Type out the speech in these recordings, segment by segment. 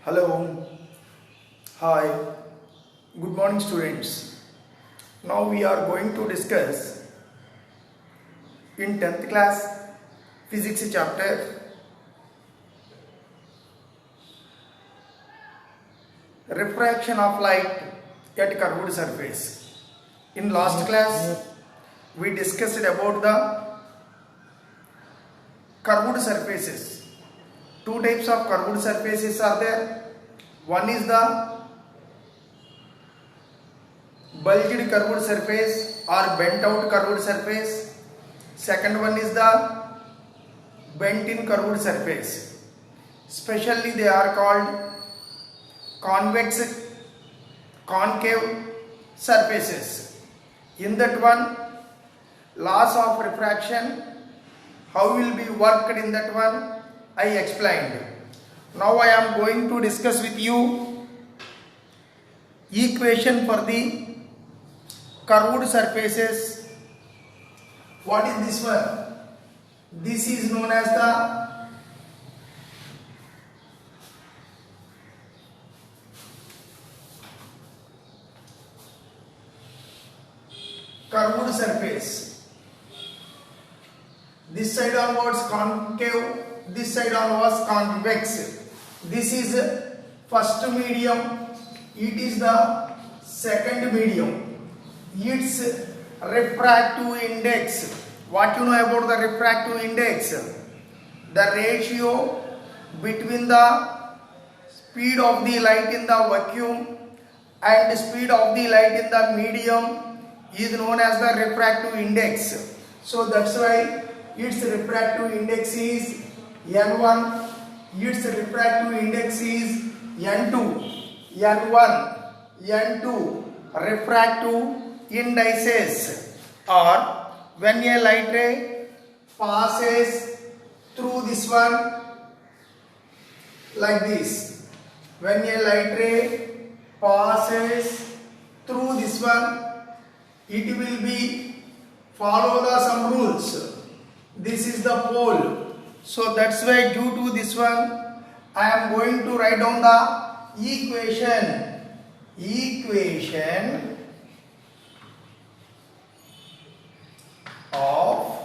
Hello, hi, good morning students. Now we are going to discuss in 10th class physics chapter refraction of light at curved surface. In last class we discussed about the curved surfaces. Two types of curved surfaces are there. One is the bulged curved surface or bent out curved surface. Second one is the bent in curved surface. Specially they are called convex, concave surfaces. In that one, laws of refraction, how will be worked in that one, I explained. Now I am going to discuss with you equation for the curved surfaces. What is this one? This is known as the curved surface. This side onwards concave, this side onwards convex. This is first medium, it is the second medium. Its refractive index. What you know about the refractive index? The ratio between the speed of the light in the vacuum and speed of the light in the medium is known as the refractive index. So that's why its refractive index is N1, its refractive index is N2. N1, N2 refractive indices are when a light ray passes through this one like this. When a light ray passes through this one, it will be follow the some rules. This is the pole. So that's why due to this one, I am going to write down the equation. Equation of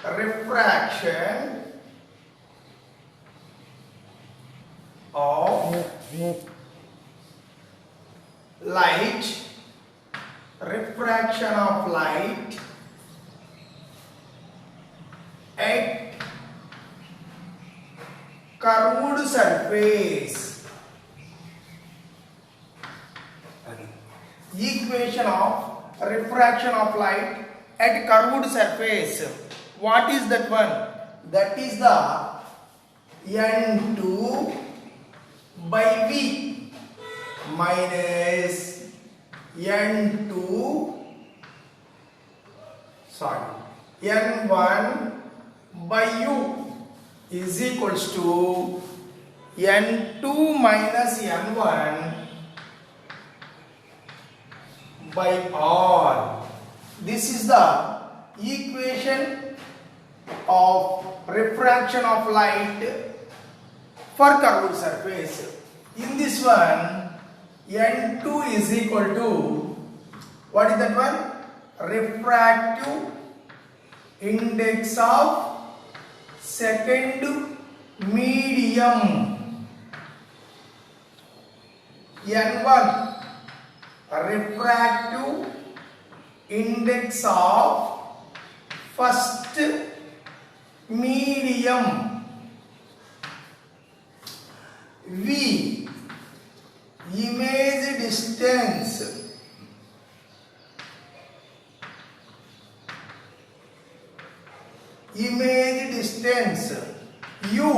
refraction of light. Refraction of light at curved surface. Equation of refraction of light at curved surface. What is that one? That is the N2 by V minus N1 by U is equals to N2 minus N1 by R. This is the equation of refraction of light for curved surface. In this one, N2 is equal to, what is that one? Refractive index of second medium. N1 refractive index of first medium. V image distance. Image distance. U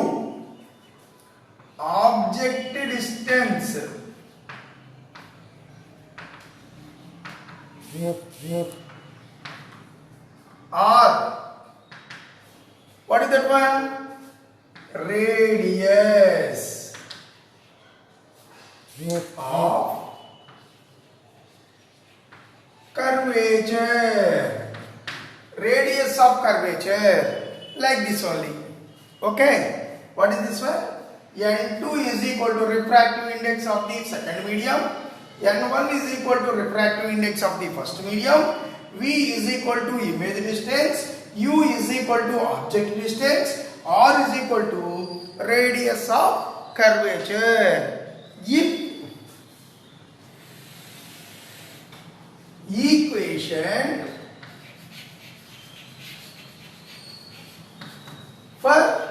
object distance. R, what is that one? Radius of curvature. Radius of curvature, like this only. Okay, what is this one? N2 is equal to refractive index of the second medium, N1 is equal to refractive index of the first medium, V is equal to image distance, U is equal to object distance, R is equal to radius of curvature. If equation for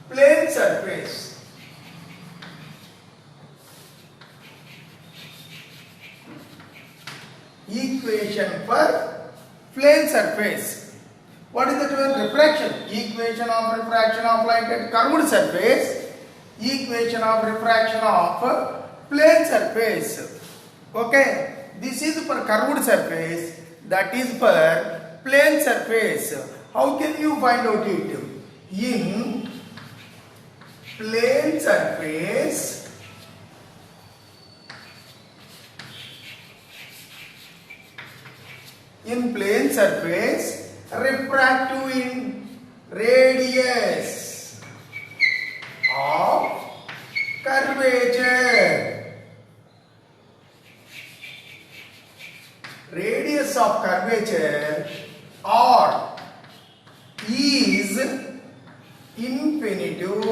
plane surface what is the term? Refraction. Equation of refraction of light at curved surface, equation of refraction of plane surface. Okay, this is for curved surface, that is for plane surface. How can you find out it? In plane surface, refractive in radius of curvature. Radius of curvature R is infinitive.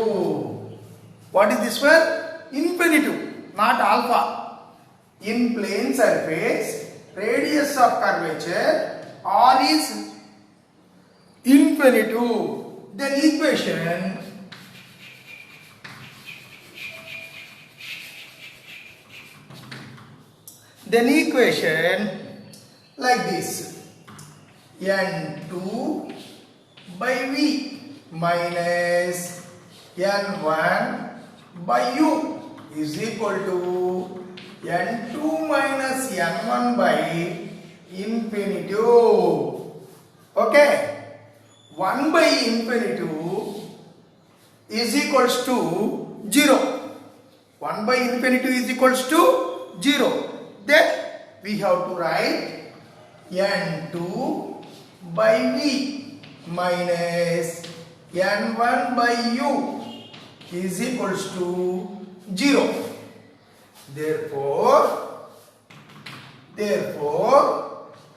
What is this one? Infinitive, not alpha. In plane surface, radius of curvature R is infinitive. Then equation like this: N2 by V minus N1 by U is equal to N2 minus N1 by infinitive. Okay, 1 by infinitive is equals to 0. 1 by infinitive is equals to 0. Then we have to write N2 by V minus N1 by U is equals to 0. Therefore,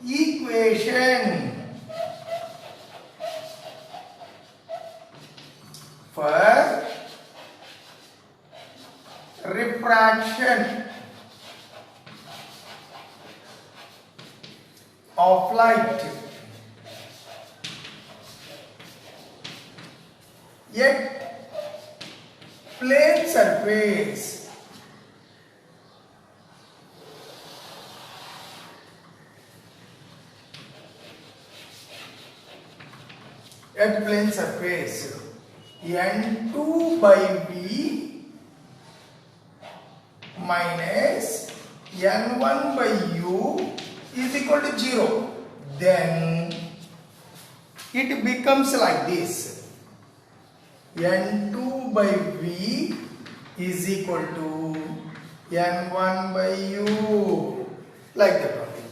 equation for refraction of light at plane surface N2 by V minus N1 by U is equal to 0. Then it becomes like this: N2 by V is equal to N1 by U, like that only.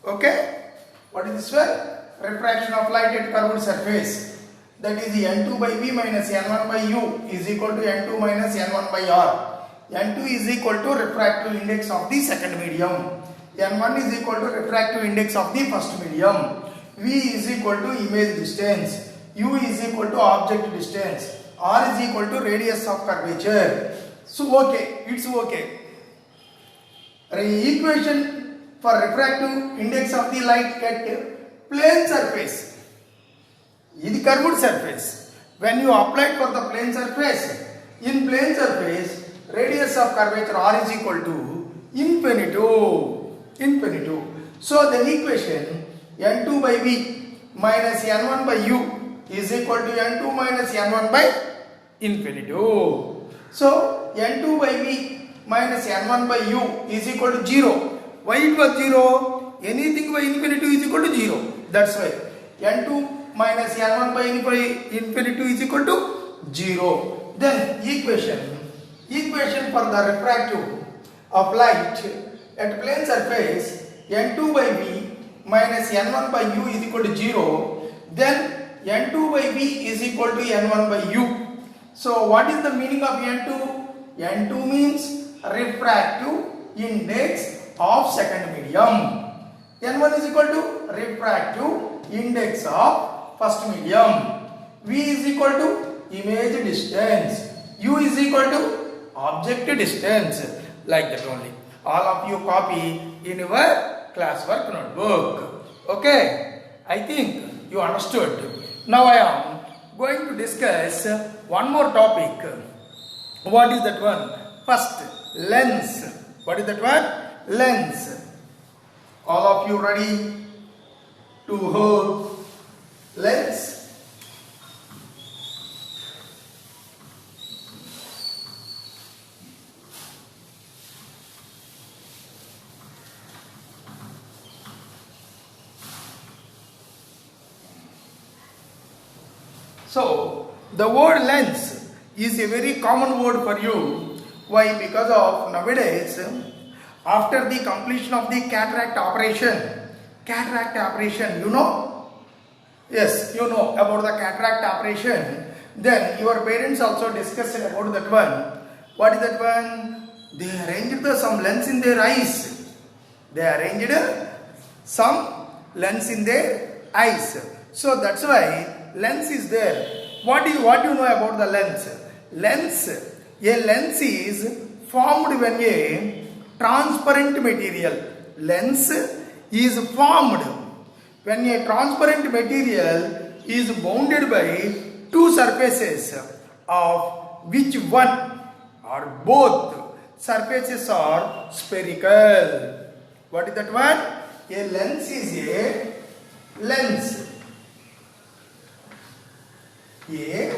Okay, what is this one? Refraction of light at curved surface, that is N2 by V minus N1 by U is equal to N2 minus N1 by R. N2 is equal to refractive index of the second medium, N1 is equal to refractive index of the first medium, V is equal to image distance, U is equal to object distance, R is equal to radius of curvature. So okay, it's okay. Equation for refractive index of the light at plane surface. This is curved surface. When you apply for the plane surface, in plane surface, radius of curvature R is equal to infinitive. So the equation N2 by V minus N1 by U is equal to N2 minus N1 by infinitive. So N2 by V minus N1 by U is equal to 0. Why it was 0? Anything by infinitive is equal to 0. That's why N2 minus N1 by infinitive is equal to 0. Then equation for the refractive of light at plane surface, N2 by V minus N1 by U is equal to 0. Then N2 by V is equal to N1 by U. So what is the meaning of N2? N2 means refractive index of second medium. N1 is equal to refractive index of first medium. V is equal to image distance. U is equal to object distance. Like that only. All of you copy in your classwork notebook. Okay? I think you understood. Now I am going to discuss one more topic. What is that one? First, lens. What is that one? Lens. All of you ready to hold lens? So, the word lens is a very common word for you. Why? Because of nowadays, after the completion of the cataract operation, you know? Yes, you know about the cataract operation. Then your parents also discussed about that one. What is that one? They arranged some lens in their eyes. They arranged some lens in their eyes. So that's why lens is there. What you know about the lens? A lens is formed when a transparent material. Lens is formed when a transparent material is bounded by two surfaces, of which one or both surfaces are spherical. What is that one? A lens is a lens. A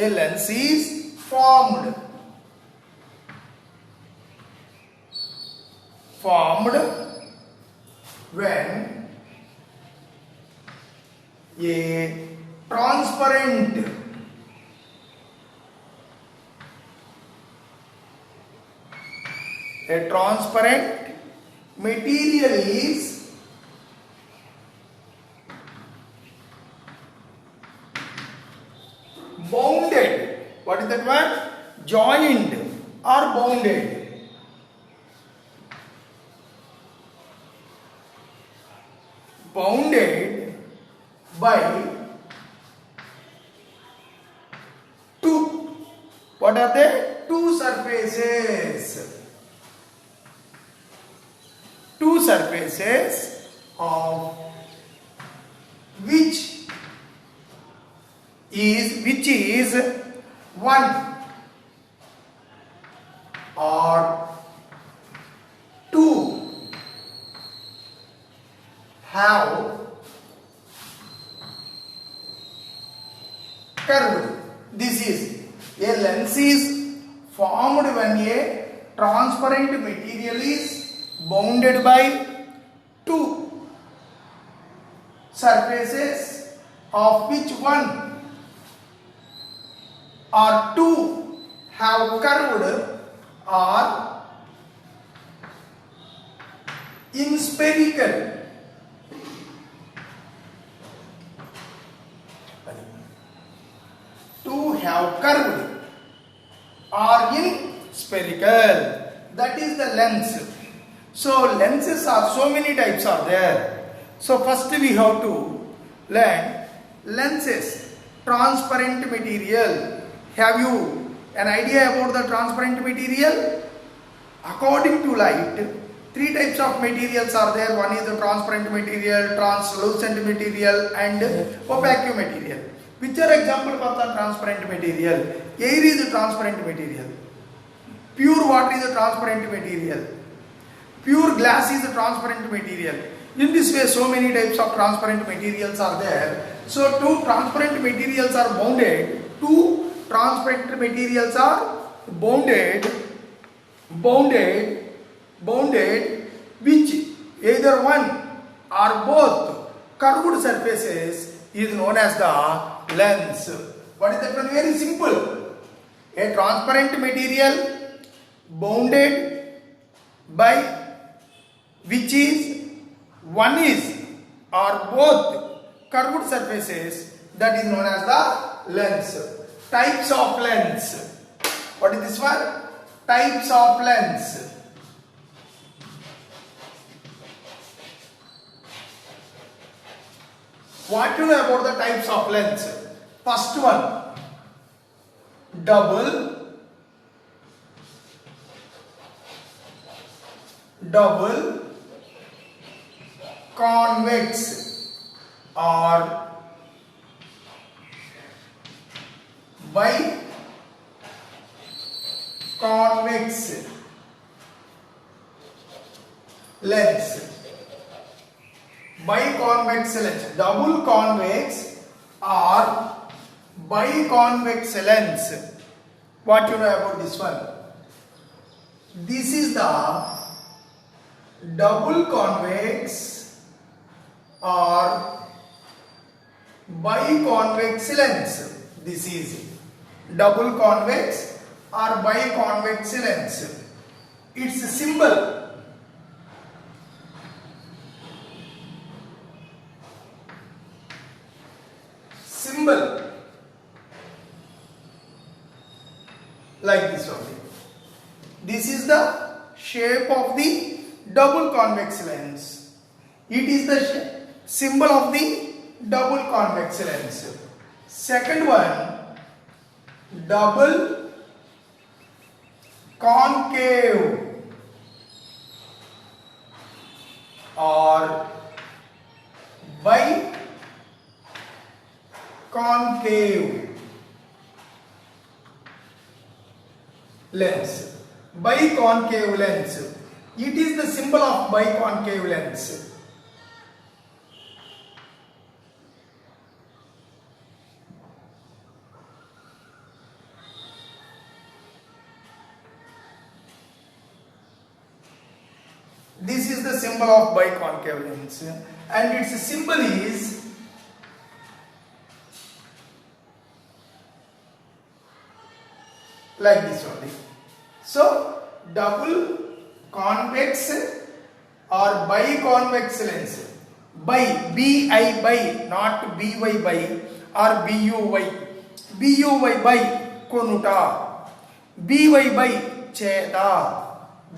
lens is formed when a transparent material is bounded. What is that word? Joined or bounded. Bounded by two. What are they? Two surfaces. Two surfaces of which is one or two have curved. This is a lens is formed when a transparent material is bounded by two surfaces of which one or two have curved or in spherical. Two have curved or in spherical. That is the lens. So lenses are so many types are there. So first we have to learn lenses. Transparent material. Have you an idea about the transparent material? According to light, three types of materials are there. One is the transparent material, translucent material and opaque material. Which are example for the transparent material? Air is a transparent material. Pure water is a transparent material. Pure glass is a transparent material. In this way, so many types of transparent materials are there. So, two transparent materials are bounded. Two transparent materials are bounded, which either one or both curved surfaces is known as the lens. What is that one? Very simple. A transparent material bounded by which is one is or both curved surfaces, that is known as the lens. Types of lens. What is this one? Types of lens. What do you know about the types of lens? First one, double convex or biconvex lens. Biconvex lens, double convex or biconvex lens. What you know about this one? This is the double convex or biconvex lens. This is double convex or biconvex lens. Its symbol like this only. This is the shape of the double convex lens. It is the symbol of the double convex lens. Second one, double concave or biconcave lens. Biconcave lens. It is the symbol of biconcave lens. This is the symbol of biconcave lens, and its symbol is like this only. So double convex or biconvex lens. Bi, B-I by, not B-Y by or B-U-Y. B-U-Y by konuta. B-Y by cheda.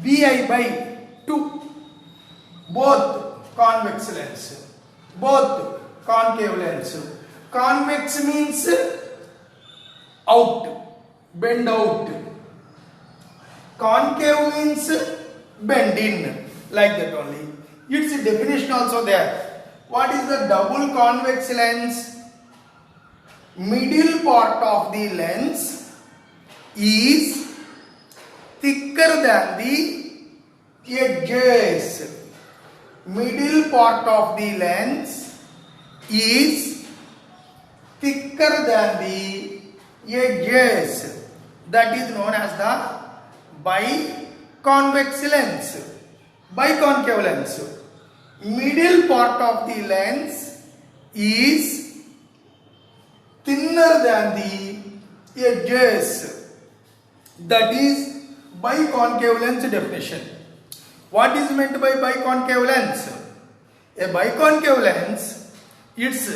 B-I by to. Both convex lens. Both concave lens. Convex means out, bend out. Concave means bend in, like that only. Its definition also there. What is the double convex lens? Middle part of the lens is thicker than the edges. Middle part of the lens is thicker than the edges. That is known as the biconvex lens. Biconcave lens. Middle part of the lens is thinner than the edges. That is biconcave lens definition. What is meant by biconcave lens? A biconcave lens, its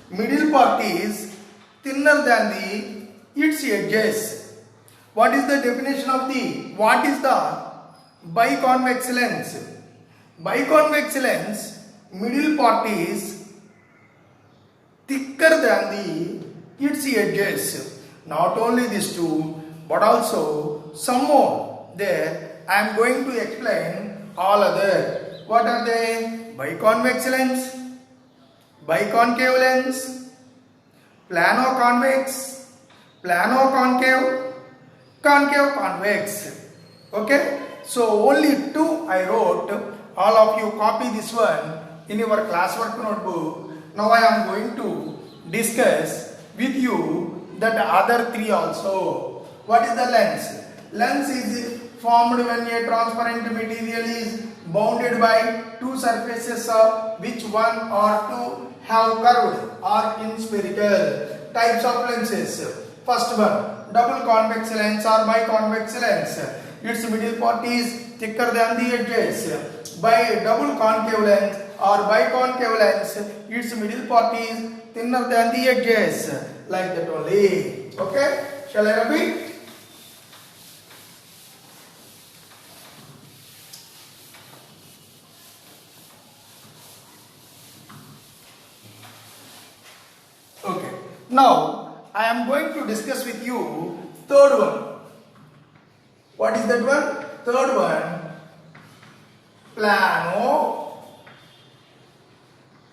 middle part is thinner than its edges. What is the definition of what is the biconvex lens? Biconvex lens, middle part is thicker than its edges. Not only these two, but also some more there. I am going to explain all other. What are they? Biconvex lens, biconcave lens, plano-convex, plano-concave, concave-convex. Okay? So only two I wrote. All of you copy this one in your classwork notebook. Now I am going to discuss with you that other three also. What is the lens? Lens is formed when a transparent material is bounded by two surfaces of which one or two have curved or in spherical. Types of lenses. First one, double convex lens or biconvex lens. Its middle part is thicker than the edges. by double concave lens or biconcave lens, its middle part is thinner than the edges, like that only. Okay, shall I repeat? Okay, now I am going to discuss with you third one. What is that one? Third one, plano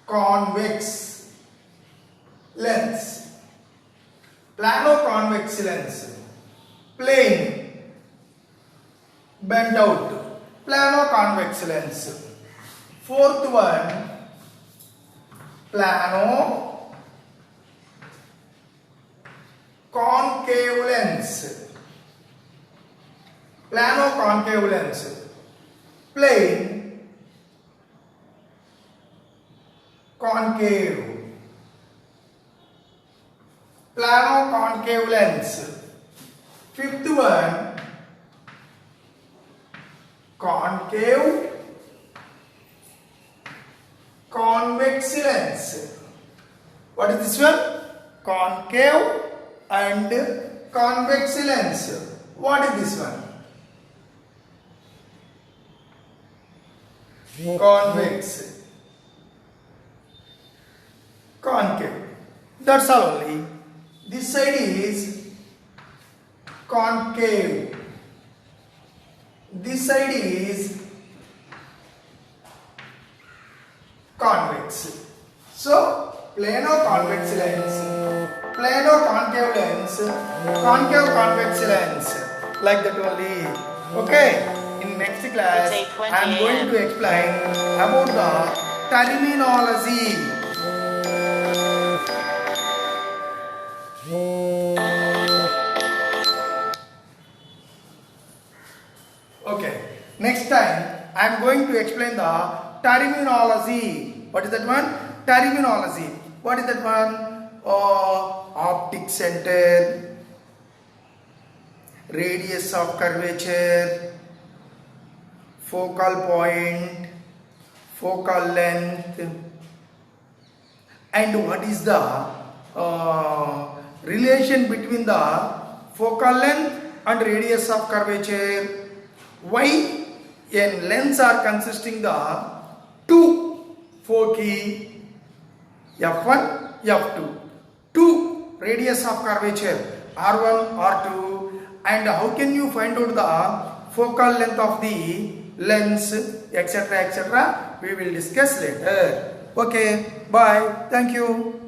convex lens. Plano convex lens, plane, bent out, plano convex lens. Fourth one, plano concave lens. Plano concave lens, plane, concave. Plano concave lens. Fifth one, concave convex lens. What is this one? Concave and convex lens. What is this one? Convex, concave. That's all only. This side is concave. This side is convex. So, plano convex lens, plano concave lens, concave convex lens, like that only. Okay. In next class, I am going to explain about the terminology. Okay. Next time, I am going to explain the terminology. What is that one? Terminology. What is that one? Optic center, radius of curvature, focal point, focal length, and what is the relation between the focal length and radius of curvature. Why a lens are consisting the two foci, f1, f2, two radius of curvature, r1, r2, and how can you find out the focal length of the lens, etc., etc. We will discuss later. Okay, bye. Thank you.